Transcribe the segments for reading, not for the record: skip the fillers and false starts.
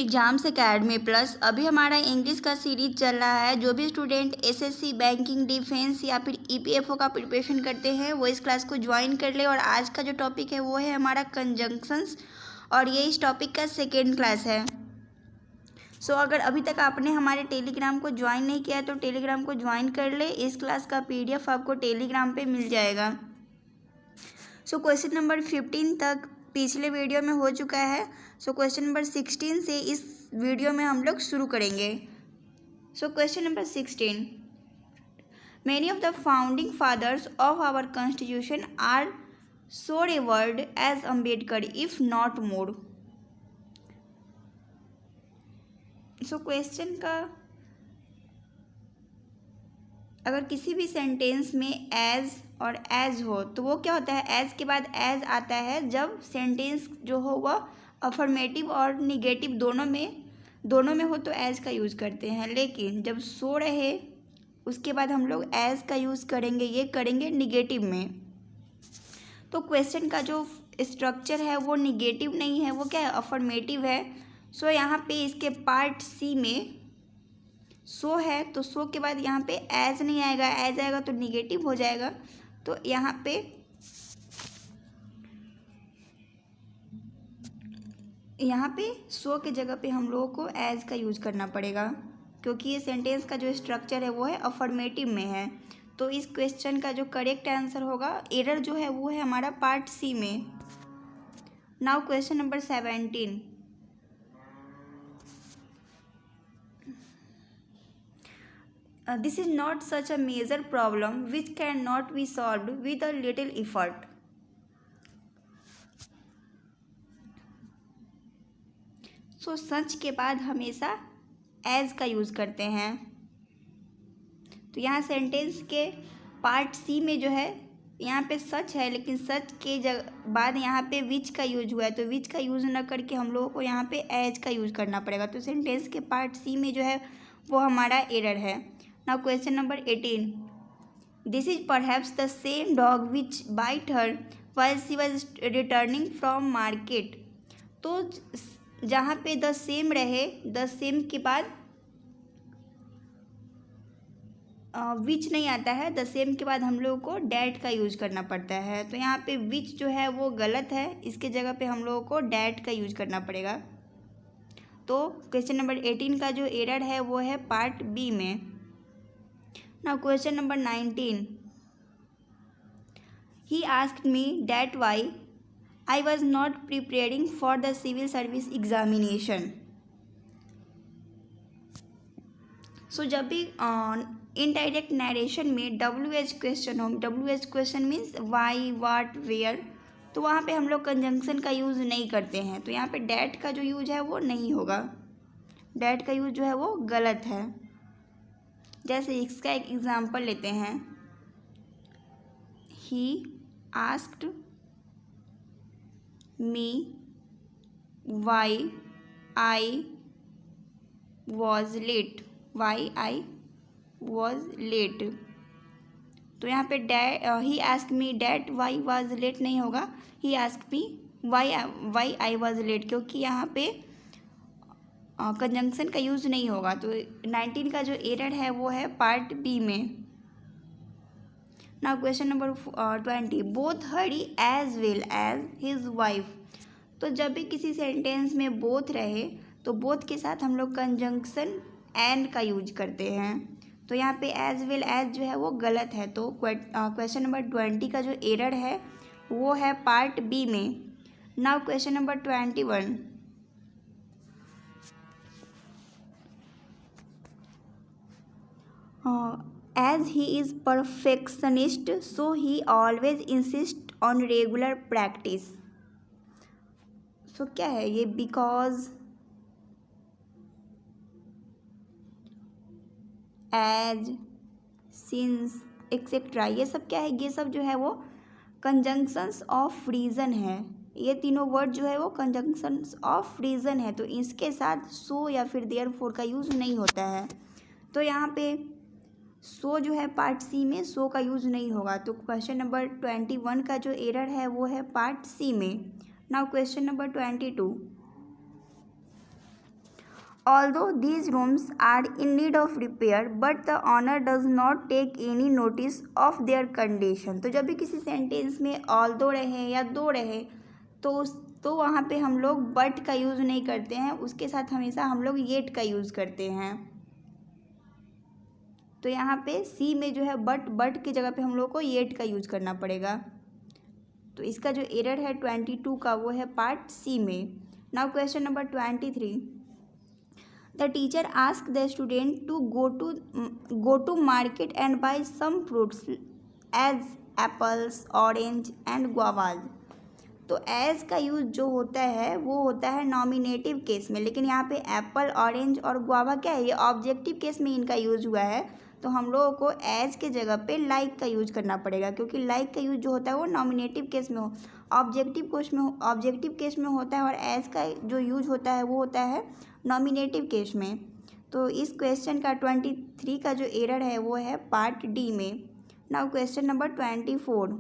Exams academy plus. अभी हमारा English का सीरीज चल रहा है। जो भी स्टूडेंट एसएससी, बैंकिंग, डिफेंस या फिर ईपीएफओ का प्रिपरेशन करते हैं वो इस क्लास को ज्वाइन कर ले। और आज का जो टॉपिक है वो है हमारा कंजंक्शंस, और ये इस टॉपिक का सेकेंड क्लास है। अगर अभी तक आपने हमारे टेलीग्राम को ज्वाइन नहीं किया है तो टेलीग्राम को ज्वाइन कर ले। इस क्लास का पीडीएफ आपको टेलीग्राम पे मिल जाएगा। क्वेश्चन नंबर 15 तक पिछले वीडियो में हो चुका है। क्वेश्चन नंबर 16 से इस वीडियो में हम लोग शुरू करेंगे। Question number 16, many of the founding fathers of our constitution are so revered as Ambedkar if not more. Question का अगर किसी भी सेंटेंस में एज और एज हो तो वो क्या होता है, एज के बाद एज आता है जब सेंटेंस जो हो वह अफर्मेटिव और निगेटिव दोनों में हो तो एज का यूज़ करते हैं। लेकिन जब सो रहे उसके बाद हम लोग एज का यूज़ करेंगे, ये करेंगे निगेटिव में। तो क्वेश्चन का जो स्ट्रक्चर है वो निगेटिव नहीं है, वो क्या है, अफर्मेटिव है। यहाँ पे इसके पार्ट सी में सो है तो सो के बाद यहाँ पे एज नहीं आएगा, एज आएगा तो निगेटिव हो जाएगा। तो यहाँ पे सो के जगह पे हम लोगों को एज का यूज़ करना पड़ेगा, क्योंकि ये सेंटेंस का जो स्ट्रक्चर है वो है अफर्मेटिव में है। तो इस क्वेश्चन का जो करेक्ट आंसर होगा, एरर जो है वो है हमारा पार्ट सी में। Now question number 17, this is not such a major problem which cannot be solved with a little effort. सच के बाद हमेशा एज का यूज़ करते हैं। तो यहाँ सेंटेंस के पार्ट सी में जो है यहाँ पे सच है, लेकिन सच के बाद यहाँ पे विच का यूज हुआ है, तो विच का यूज़ ना करके हम लोगों को यहाँ पे एज का यूज़ करना पड़ेगा। तो सेंटेंस के पार्ट सी में जो है वो हमारा एरर है। Now question number 18. This is perhaps the same dog which bit her while she was returning from market. तो जहाँ पे द सेम रहे, द सेम के बाद विच नहीं आता है, द सेम के बाद हम लोगों को डैट का यूज़ करना पड़ता है। तो यहाँ पे विच जो है वो गलत है, इसके जगह पे हम लोगों को डैट का यूज़ करना पड़ेगा। तो क्वेश्चन नंबर 18 का जो एरर है वो है पार्ट बी में। Now question number 19. He asked me that why I was not preparing for the civil service examination. जब भी इनडायरेक्ट नरेशन में WH क्वेश्चन हो, WH question means why, what, where, तो वहाँ पे हम लोग कंजंक्शन का यूज़ नहीं करते हैं। तो यहाँ पे डैट का जो यूज है वो नहीं होगा, डैट का यूज जो है वो गलत है। जैसे इसका एक एग्जाम्पल लेते हैं, he asked me why I was late, why I was late. तो यहाँ पे he ask me that why was late नहीं होगा, he ask me why I was late, क्योंकि यहाँ पे कंजंक्शन का यूज़ नहीं होगा। तो 19 का जो एरर है वो है पार्ट बी में। Now question number 20, both Hari as well as his wife. तो जब भी किसी सेंटेंस में बोथ रहे तो बोथ के साथ हम लोग कंजंक्शन एंड का यूज करते हैं। तो यहाँ पे एज वेल एज जो है वो गलत है। तो क्वेश्चन नंबर 20 का जो एरर है वो है पार्ट बी में। Now question number 21, as he is perfectionist so he always insists on regular practice. क्या है ये, because, as, since, एक्सेट्रा, ये सब क्या है, ये सब जो है वो कंजंक्शंस ऑफ रीज़न है। ये तीनों वर्ड जो है वो कंजंक्शंस ऑफ रीज़न है, तो इसके साथ सो या फिर देयरफॉर का यूज़ नहीं होता है। तो यहाँ पे सो जो है पार्ट सी में सो का यूज़ नहीं होगा। तो क्वेश्चन नंबर 21 का जो एरर है वो है पार्ट सी में। Now question number 22, Although these rooms are in need of repair, but the owner does not take any notice of their condition। तो जब भी किसी सेंटेंस में although रहे या दो रहे तो वहाँ पे हम लोग but का यूज़ नहीं करते हैं, उसके साथ हमेशा हम लोग yet का यूज़ करते हैं। तो यहाँ पे सी में जो है बट की जगह पे हम लोग को yet का यूज़ करना पड़ेगा। तो इसका जो एरर है 22 का वो है पार्ट सी में। Now question number 23। The teacher asked the student to go to market and buy some fruits as apples, orange and guavas। तो एज का यूज़ जो होता है वो होता है नॉमिनेटिव केस में, लेकिन यहाँ पे एप्पल, ऑरेंज और गुआवा क्या है, ये ऑब्जेक्टिव केस में इनका यूज़ हुआ है। तो हम लोगों को एज के जगह पे लाइक का यूज़ करना पड़ेगा, क्योंकि लाइक का यूज़ जो होता है वो नॉमिनेटिव केस में ऑब्जेक्टिव केस में होता है, और एज का जो यूज होता है वो होता है नॉमिनेटिव केस में। तो इस क्वेश्चन का 23 का जो एरर है वो है पार्ट डी में। Now question number 24।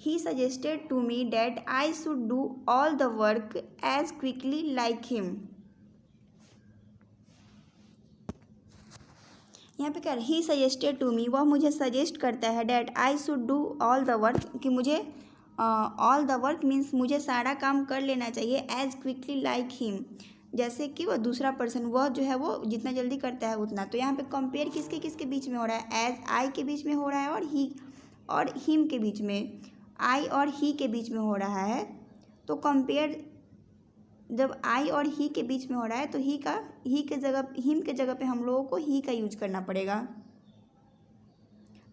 He suggested to me that I should do all the work as quickly like him। यहाँ पे क्या है, ही सजेस्टेड टू मी, वह मुझे सजेस्ट करता है that I should do all the work, कि मुझे ऑल द वर्क मीन्स मुझे सारा काम कर लेना चाहिए एज क्विकली लाइक हिम, जैसे कि वह दूसरा पर्सन, वह जो है वो जितना जल्दी करता है उतना। तो यहाँ पे कंपेयर किसके किसके बीच में हो रहा है, एज आई के बीच में हो रहा है और ही और हिम के बीच में, आई और ही के बीच में हो रहा है। तो कंपेयर जब आई और ही के बीच में हो रहा है तो हिम के जगह पे हम लोगों को ही का यूज करना पड़ेगा।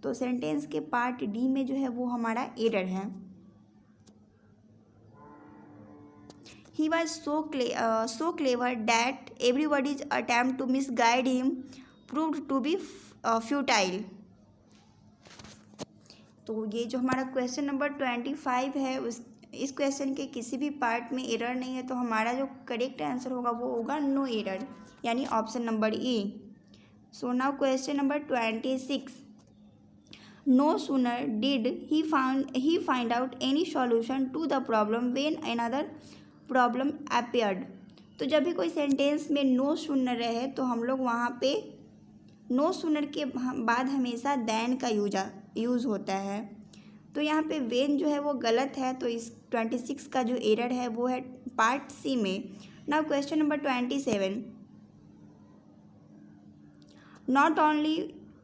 तो सेंटेंस के पार्ट डी में जो है वो हमारा एरर है। He was so clever that everybody's attempt to misguide him proved to be futile। तो ये जो हमारा क्वेश्चन नंबर 25 है इस क्वेश्चन के किसी भी पार्ट में एरर नहीं है, तो हमारा जो करेक्ट आंसर होगा वो होगा नो एरर, यानी option number A. So now question number 26। No sooner did he find out any solution to the problem when another problem appeared. तो जब भी कोई सेंटेंस में नो सूनर रहे तो हम लोग वहाँ पे नो सूनर के बाद हमेशा दैन का यूज़ होता है। तो यहाँ पे वेन जो है वो गलत है, तो इस 26 का जो एरर है वो है पार्ट सी में। Now question number 27। Not only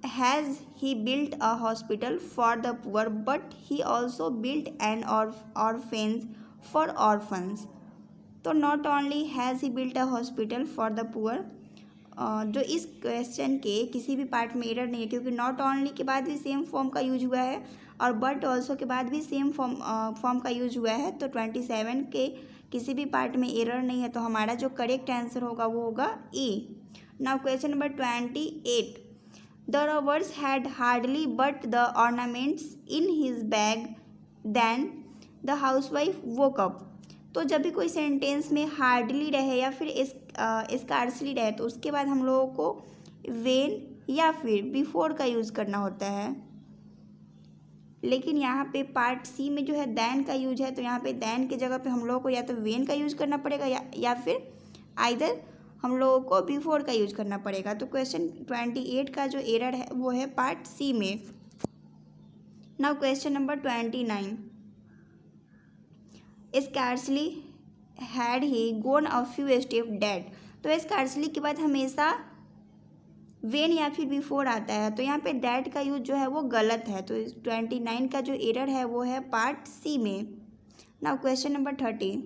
has he built a hospital for the poor but he also built an orphans for orphans. तो not only has he built a hospital for the poor, जो इस question के किसी भी part में error नहीं है, क्योंकि नॉट ओनली के बाद भी सेम फॉर्म का यूज हुआ है और बट ऑल्सो के बाद भी सेम फॉर्म का यूज हुआ है। तो 27 के किसी भी पार्ट में एरर नहीं है, तो हमारा जो करेक्ट आंसर होगा वो होगा A. Now question number 28। The robbers had hardly but the ornaments in his bag then the housewife woke up. तो जब भी कोई सेंटेंस में हार्डली रहे या फिर स्कार्सली रहे तो उसके बाद हम लोगों को वेन या फिर बिफोर का यूज़ करना होता है, लेकिन यहाँ पे पार्ट सी में जो है दैन का यूज है, तो यहाँ पे दैन की जगह पे हम लोगों को या तो वेन का यूज़ करना पड़ेगा या फिर आइदर हम लोगों को बिफोर का यूज करना पड़ेगा। तो क्वेश्चन 28 का जो एरर है वो है पार्ट सी में। Now question number 29। Scarcely had he gone a few step dead. तो स्कार्सली के बाद हमेशा वेन या फिर बिफोर आता है, तो यहाँ पे डैट का यूज जो है वो गलत है। तो 29 का जो एरर है वो है पार्ट सी में। Now question number 30।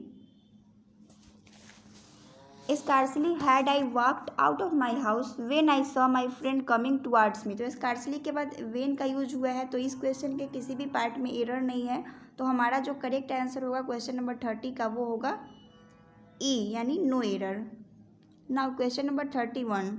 Scarcely had I walked out of my house when I saw my friend coming towards me. तो स्कार्सली के बाद वेन का यूज हुआ है, तो इस क्वेश्चन के किसी भी पार्ट में एरर नहीं है, तो हमारा जो करेक्ट आंसर होगा क्वेश्चन नंबर 30 का वो होगा ई, यानी no error. Now question number 31।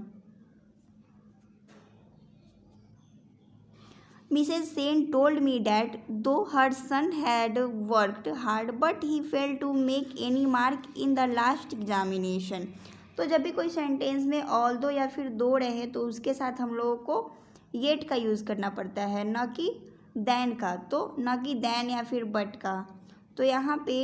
Mrs. Sen told me that though her son had worked hard, but he failed to make any mark in the last examination। तो जब भी कोई sentence में although या फिर दो रहे तो उसके साथ हम लोगों को yet का यूज़ करना पड़ता है, न कि then का। तो न कि then या फिर but का। तो यहाँ पे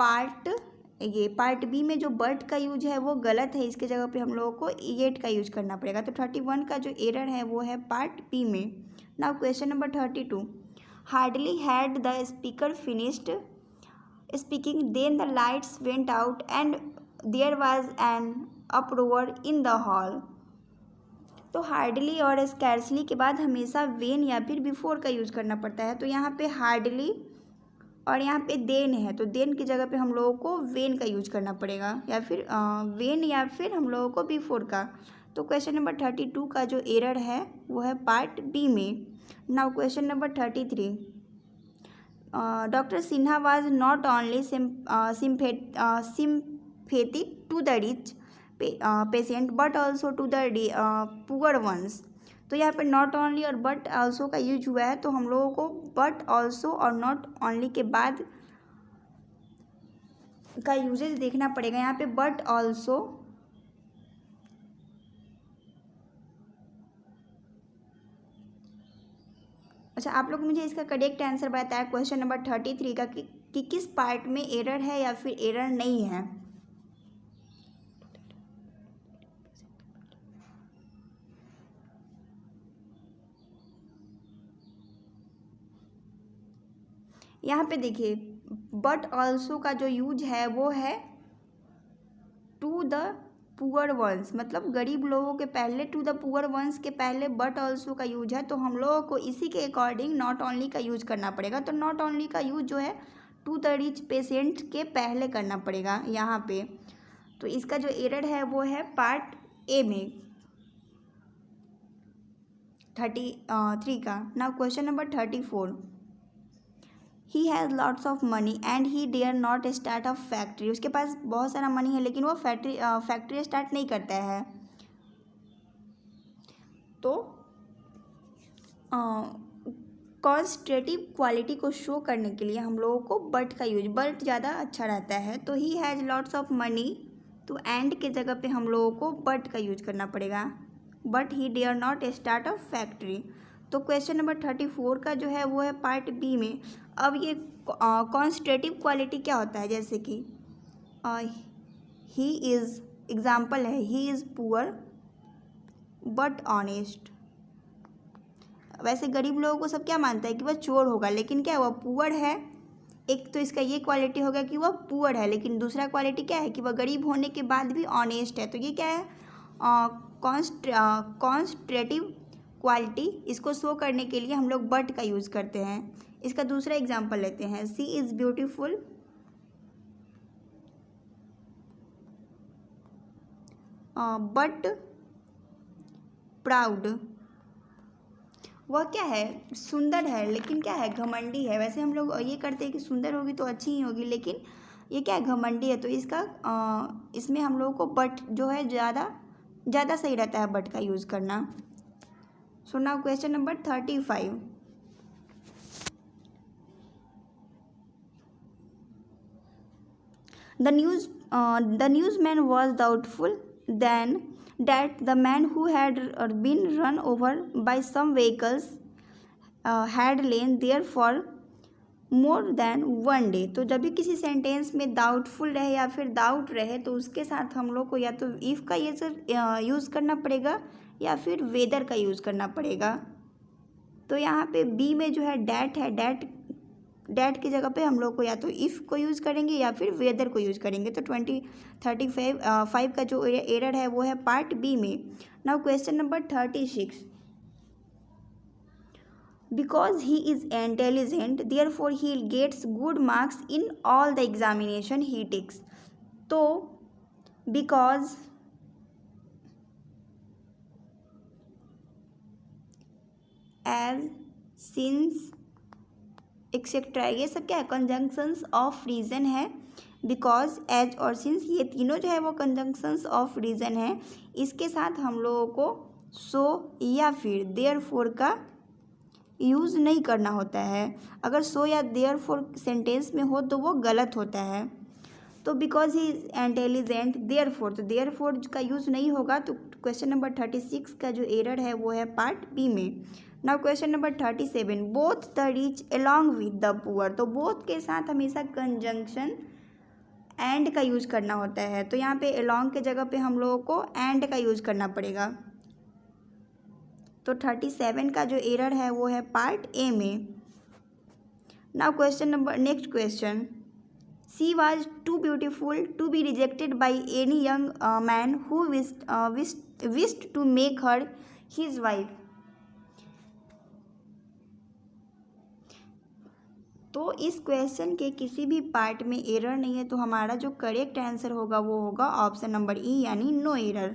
पार्ट बी में जो बट का यूज है वो गलत है, इसके जगह पे हम लोगों को येट का यूज करना पड़ेगा। तो 31 का जो एरर है वो है पार्ट बी में। Now question number 32, hardly had the speaker finished speaking then the lights went out and there was an uproar in the hall. तो हार्डली और स्कैर्सली के बाद हमेशा वेन या फिर बिफोर का यूज़ करना पड़ता है। तो यहाँ पे हार्डली और यहाँ पे देन है, तो देन की जगह पे हम लोगों को वेन का यूज करना पड़ेगा, या फिर वेन या फिर हम लोगों को बिफोर का। तो क्वेश्चन नंबर 32 का जो एरर है वो है पार्ट बी में। Now question number 33, doctor Sinha was not only sympathetic to the rich patient but also to the poor ones. तो यहाँ पे नॉट ओनली और बट ऑल्सो का यूज हुआ है, तो हम लोगों को बट ऑल्सो और नॉट ओनली के बाद का यूजेज देखना पड़ेगा। यहाँ पे बट ऑल्सो अच्छा, आप लोग मुझे इसका करेक्ट आंसर बताया क्वेश्चन नंबर 33 का कि किस पार्ट में एरर है या फिर एरर नहीं है। यहाँ पे देखिए बट ऑल्सो का जो यूज है वो है टू द पुअर वंस, मतलब गरीब लोगों के पहले, टू द पुअर वंस के पहले बट ऑल्सो का यूज है। तो हम लोगों को इसी के अकॉर्डिंग नॉट ओनली का यूज करना पड़ेगा। तो नॉट ओनली का यूज जो है टू द रिच पेशेंट के पहले करना पड़ेगा यहाँ पे। तो इसका जो एरर है वो है पार्ट ए में 33 का। Now question number 34, he has lots of money and he dare not start a factory. उसके पास बहुत सारा मनी है लेकिन वो फैक्ट्री स्टार्ट नहीं करता है। तो कॉन्स्ट्रेटिव क्वालिटी को शो करने के लिए हम लोगों को बट का यूज, बट ज़्यादा अच्छा रहता है। तो ही हैज़ लॉट्स ऑफ मनी, तो एंड के जगह पे हम लोगों को बट का यूज करना पड़ेगा, but he dare not start a factory. तो क्वेश्चन नंबर 34 का जो है वो है पार्ट बी में। अब ये कॉन्स्ट्रेटिव क्वालिटी क्या होता है, जैसे कि ही इज़, एग्जाम्पल है he is poor but honest. वैसे गरीब लोगों को सब क्या मानता है कि वह चोर होगा, लेकिन क्या है वह पुअर है। एक तो इसका ये क्वालिटी हो गया कि वह पुअर है, लेकिन दूसरा क्वालिटी क्या है कि वह गरीब होने के बाद भी ऑनेस्ट है। तो ये क्या है, कॉन्स्ट्रेटिव क्वालिटी। इसको शो करने के लिए हम लोग बट का यूज़ करते हैं। इसका दूसरा एग्जांपल लेते हैं, सी इज़ ब्यूटीफुल बट प्राउड। वह क्या है, सुंदर है लेकिन क्या है, घमंडी है। वैसे हम लोग ये करते हैं कि सुंदर होगी तो अच्छी ही होगी, लेकिन ये क्या है, घमंडी है। तो इसका इसमें हम लोगों को बट जो है ज़्यादा सही रहता है बट का यूज़ करना। सो now question number 35, the newsman was doubtful then that the man who had been run over by some vehicles had lain there for more than one day। तो जब भी किसी सेंटेंस में डाउटफुल रहे या फिर डाउट रहे तो उसके साथ हम लोग को या तो इफ़ का यूज़ करना पड़ेगा या फिर वेदर का यूज़ करना पड़ेगा। तो यहाँ पे बी में जो है डैट है, डैट की जगह पे हम लोग को या तो इफ़ को यूज़ करेंगे या फिर वेदर को यूज़ करेंगे। तो 35 का जो एरर है वो है पार्ट बी में। Now question number 36, because he is intelligent therefore he gets good marks in all the examination he takes. तो बिकॉज, एज, सिंस, एक्सेट्रा, ये सब क्या है, कंजंक्शंस ऑफ रीज़न है। बिकॉज, एज और सिंस ये तीनों जो है वो कंजंक्शंस ऑफ रीज़न है। इसके साथ हम लोगों को सो या फिर देयरफॉर का यूज़ नहीं करना होता है। अगर सो या देयरफॉर सेंटेंस में हो तो वो गलत होता है। तो because he is intelligent therefore, तो देयरफॉर का यूज़ नहीं होगा। तो क्वेश्चन नंबर 36 का जो एरर है वो है पार्ट बी में। Now question number 37, both the rich along with the poor. तो बोथ के साथ हमेशा कंजंक्शन एंड का यूज करना होता है, तो यहाँ पे along के जगह पे हम लोगों को एंड का यूज करना पड़ेगा। तो 37 का जो एरर है वो है पार्ट ए में। Now question number next question, she was too beautiful to be rejected by any young man who wished to make her his wife. तो इस क्वेश्चन के किसी भी पार्ट में एरर नहीं है, तो हमारा जो करेक्ट आंसर होगा वो होगा ऑप्शन नंबर ई यानी no error.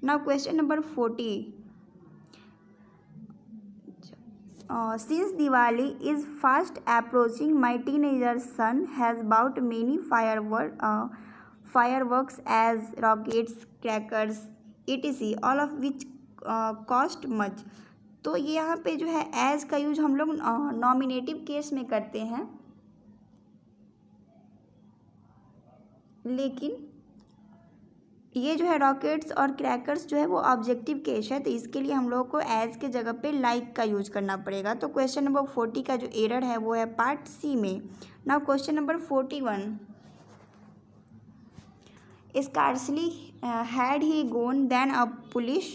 Now question number 40, since Diwali is fast approaching, my teenager son has bought many fireworks as rockets, crackers, etc. all of which cost much. तो ये यहाँ पे जो है एज का यूज हम लोग नॉमिनेटिव केस में करते हैं, लेकिन ये जो है रॉकेट्स और क्रैकर्स जो है वो ऑब्जेक्टिव केस है, तो इसके लिए हम लोगों को एज के जगह पे लाइक का यूज करना पड़ेगा। तो क्वेश्चन नंबर 40 का जो एरर है वो है पार्ट सी में। Now question number 41, scarcely had he gone then a police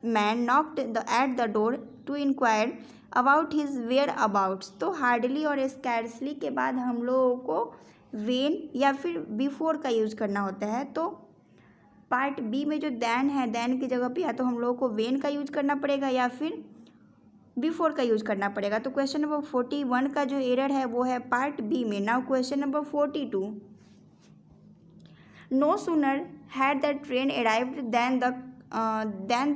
man knocked at the door to inquire about his whereabouts. तो हार्डली और स्कैर्सली के बाद हम लोगों को वेन या फिर बिफोर का यूज़ करना होता है। तो पार्ट बी में जो दैन है, दैन की जगह पे या तो हम लोगों को वेन का यूज करना पड़ेगा या फिर बिफोर का यूज करना पड़ेगा। तो क्वेश्चन नंबर 41 का जो एरर है वो है पार्ट बी में। Now question number 42, no sooner had the train arrived then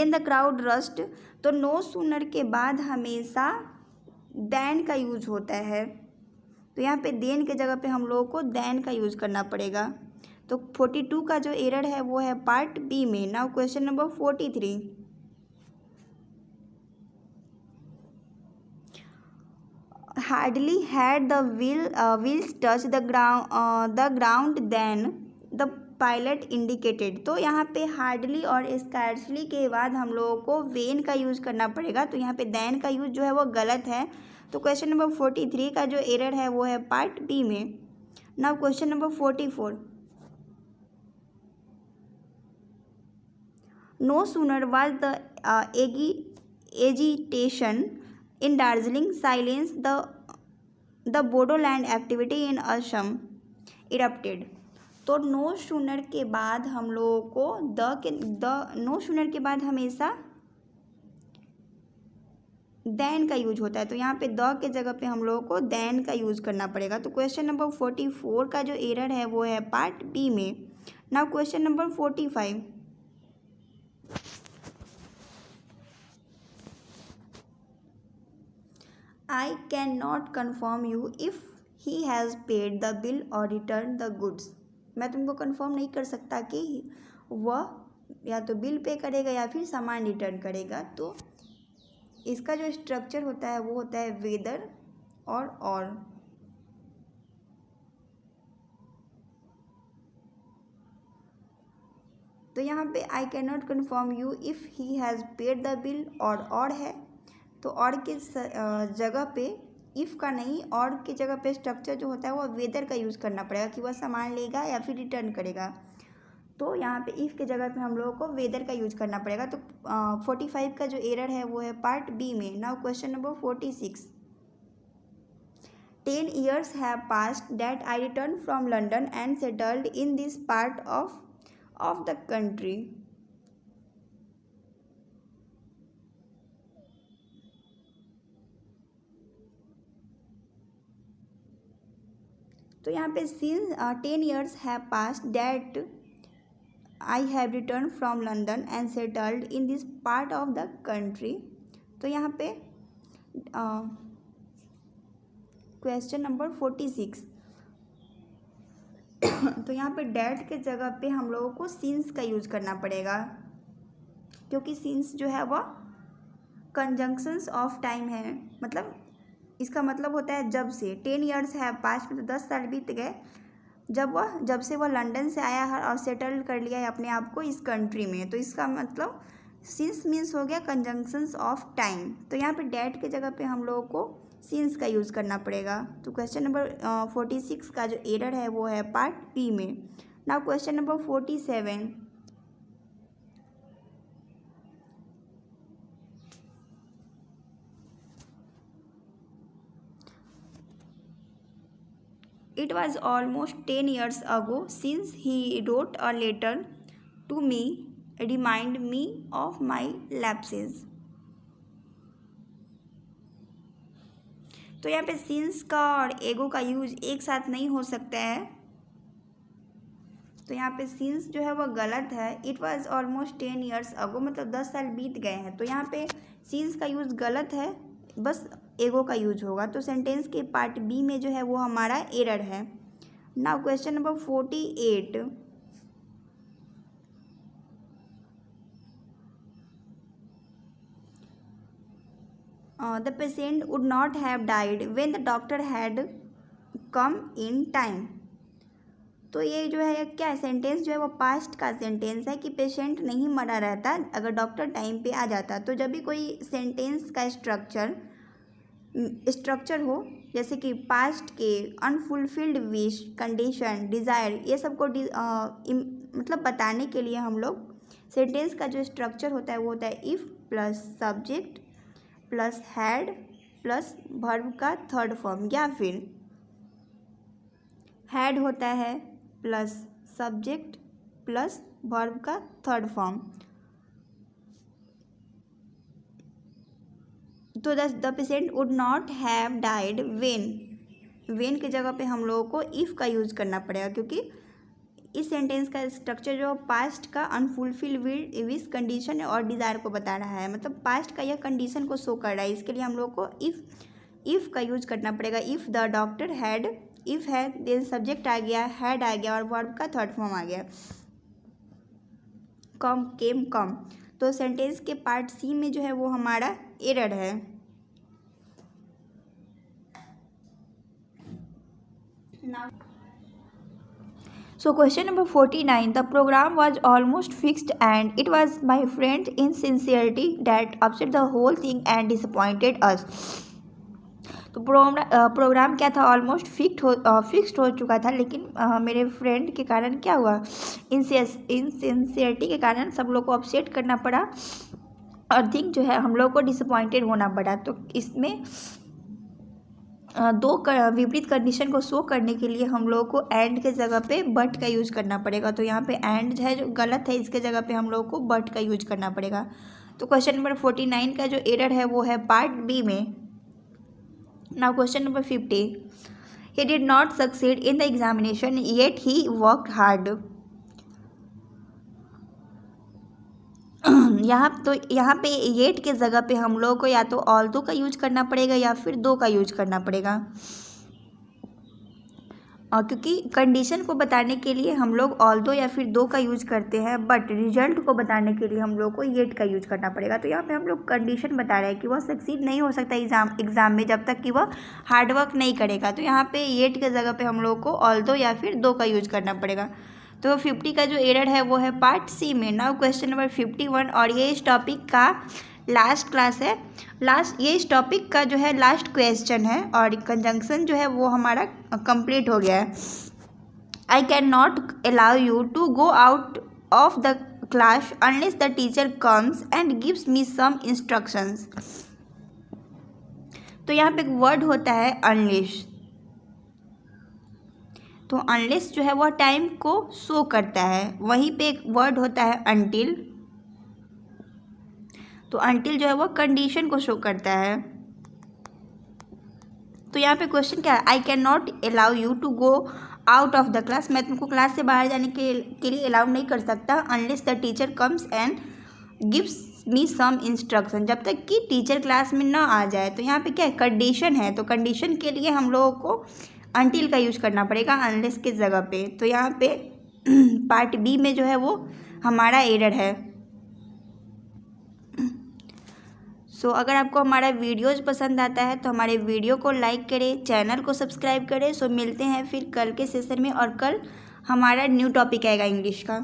the crowd rushed. तो नो सूनर के बाद हमेशा दैन का यूज होता है, तो यहाँ पे देन के जगह पे हम लोगों को दैन का यूज करना पड़ेगा। तो 42 का जो एरर है वो है पार्ट बी में। Now question number 43, hardly had the wheels touch the ground then the pilot indicated. तो यहाँ पे हार्डली और स्कार्सली के बाद हम लोगों को वेन का यूज करना पड़ेगा, तो यहाँ पे दैन का यूज जो है वो गलत है। तो क्वेश्चन नंबर 43 का जो एरर है वो है पार्ट बी में। Now question number 44, no sooner was the agitation in Darjeeling silence the Bodoland activity in Assam erupted. तो नो सूनर के बाद हम लोगों को नो सूनर के बाद हमेशा दैन का यूज होता है, तो यहाँ पे द के जगह पे हम लोगों को दैन का यूज करना पड़ेगा। तो क्वेश्चन नंबर 44 का जो एरर है वो है पार्ट बी में। Now question number 45, I can not confirm you if he has paid the bill और रिटर्न द गुड्स। मैं तुमको कन्फर्म नहीं कर सकता कि वह या तो बिल पे करेगा या फिर सामान रिटर्न करेगा। तो इसका जो स्ट्रक्चर होता है वो होता है वेदर और। तो यहाँ पे आई can not confirm you if he has paid the bill और है, तो और के जगह पे इफ़ का नहीं, और की जगह पे स्ट्रक्चर जो होता है वो वेदर का यूज़ करना पड़ेगा कि वह सामान लेगा या फिर रिटर्न करेगा। तो यहाँ पे इफ़ के जगह पे हम लोगों को वेदर का यूज करना पड़ेगा। तो 45 का जो एरर है वो है पार्ट बी में। Now question number 46, 10 years have passed that I returned from London and settled in this part of the country. तो यहाँ पे since 10 years have passed that I have returned from London and settled in this part of the country. तो यहाँ पे question number 46, तो यहाँ पे date के जगह पे हम लोगों को सिंस का यूज करना पड़ेगा, क्योंकि सिंस जो है वह कंजंक्शंस ऑफ टाइम है, मतलब इसका मतलब होता है जब से। 10 years है पास्ट में, तो 10 साल बीत गए जब से वह लंदन से आया है और सेटल कर लिया है अपने आप को इस कंट्री में। तो इसका मतलब सिंस मीन्स हो गया कंजंक्शंस ऑफ टाइम। तो यहाँ पे डेट के जगह पे हम लोगों को सिंस का यूज़ करना पड़ेगा। तो क्वेश्चन नंबर 46 का जो एरर है वो है पार्ट बी में। Now question number 47, It was almost 10 years ago since he wrote a letter to me, remind me of my lapses. तो यहाँ पे since का और एगो का यूज एक साथ नहीं हो सकता है, तो यहाँ पे since जो है वो गलत है। It was almost 10 years ago मतलब 10 साल बीत गए हैं, तो यहाँ पे since का यूज गलत है, बस एगो का यूज होगा। तो सेंटेंस के पार्ट बी में जो है वो हमारा एरर है। Now question number 48, the patient would not have died when the doctor had come in time. तो ये जो है क्या सेंटेंस जो है वो पास्ट का सेंटेंस है कि पेशेंट नहीं मरा रहता अगर डॉक्टर टाइम पे आ जाता। तो जब भी कोई सेंटेंस का स्ट्रक्चर हो, जैसे कि पास्ट के अनफुलफिल्ड विश, कंडीशन, डिज़ायर, ये सबको मतलब बताने के लिए हम लोग सेंटेंस का जो स्ट्रक्चर होता है वो होता है if plus subject plus had plus verb का थर्ड फॉर्म, या फिर हैड होता है प्लस सब्जेक्ट प्लस वर्ब का थर्ड फॉर्म। तो the patient would not have died when के जगह पे हम लोगों को इफ़ का यूज़ करना पड़ेगा, क्योंकि इस सेंटेंस का स्ट्रक्चर जो पास्ट का अनफुलफिल विश, कंडीशन और डिज़ायर को बता रहा है, मतलब पास्ट का यह कंडीशन को शो कर रहा है। इसके लिए हम लोग को इफ़ का यूज करना पड़ेगा। If the doctor had, if है देन सब्जेक्ट आ गया, हैड आ गया और वर्ब का थर्ड फॉर्म आ गया, कम, केम, कम। तो सेंटेंस के पार्ट सी में जो है वो हमारा एरर है। So question number 49, the program was almost fixed and it was my friend's insincerity that upset the whole thing and disappointed us. तो प्रोग्राम क्या था, ऑलमोस्ट फिक्स्ड हो चुका था, लेकिन मेरे फ्रेंड के कारण क्या हुआ, इनसिंसियरिटी के कारण सब लोग को अपसेट करना पड़ा और थिंक जो है हम लोग को डिसअपॉइंटेड होना पड़ा। तो इसमें दो विपरीत कंडीशन को शो करने के लिए हम लोगों को एंड के जगह पे बट का यूज करना पड़ेगा। तो यहाँ पे एंड है जो गलत है, इसके जगह पे हम लोगों को बट का यूज करना पड़ेगा। तो क्वेश्चन नंबर 49 का जो एरर है वो है पार्ट बी में। Now question number 50, he did not succeed in the examination yet he worked hard. यहाँ पे येट के जगह पे हम लोग को या तो ऑल्दो का यूज करना पड़ेगा या फिर दो का यूज करना पड़ेगा, और क्योंकि कंडीशन को बताने के लिए हम लोग ऑल्दो या फिर दो का यूज करते हैं, बट रिजल्ट को बताने के लिए हम लोग को येट का यूज करना पड़ेगा। तो यहाँ पे हम लोग कंडीशन बता रहे हैं कि वह सक्सीड नहीं हो सकता एग्ज़ाम में जब तक कि वह हार्डवर्क नहीं करेगा। तो यहाँ पे येट के जगह पे हम लोग को ऑल्दो या फिर दो का यूज करना पड़ेगा। तो 50 का जो एरर है वो है पार्ट सी में। नाउ क्वेश्चन नंबर 51, और ये इस टॉपिक का लास्ट क्लास है, ये इस टॉपिक का जो है लास्ट क्वेश्चन है और कंजंक्शन जो है वो हमारा कंप्लीट हो गया है। I can not allow you to go out of the class unless the teacher comes and gives me some instructions. तो यहाँ पे एक वर्ड होता है अनलेस, तो अनलेस जो है वह टाइम को शो करता है। वहीं पे एक वर्ड होता है अनटिल, तो अनटिल जो है वह कंडीशन को शो करता है। तो यहाँ पे क्वेश्चन क्या है, I can not allow you to go out of the class, मैं तुमको क्लास से बाहर जाने के लिए अलाउ नहीं कर सकता, unless the teacher comes and gives me some instruction, जब तक कि टीचर क्लास में ना आ जाए। तो यहाँ पे क्या है, कंडीशन है, तो कंडीशन के लिए हम लोगों को अनटिल का यूज करना पड़ेगा अनलेस के जगह पे। तो यहाँ पे पार्ट बी में जो है वो हमारा एरर है। सो अगर आपको हमारा वीडियोज़ पसंद आता है तो हमारे वीडियो को लाइक करें, चैनल को सब्सक्राइब करें। सो मिलते हैं फिर कल के सेशन में, और कल हमारा न्यू टॉपिक आएगा इंग्लिश का।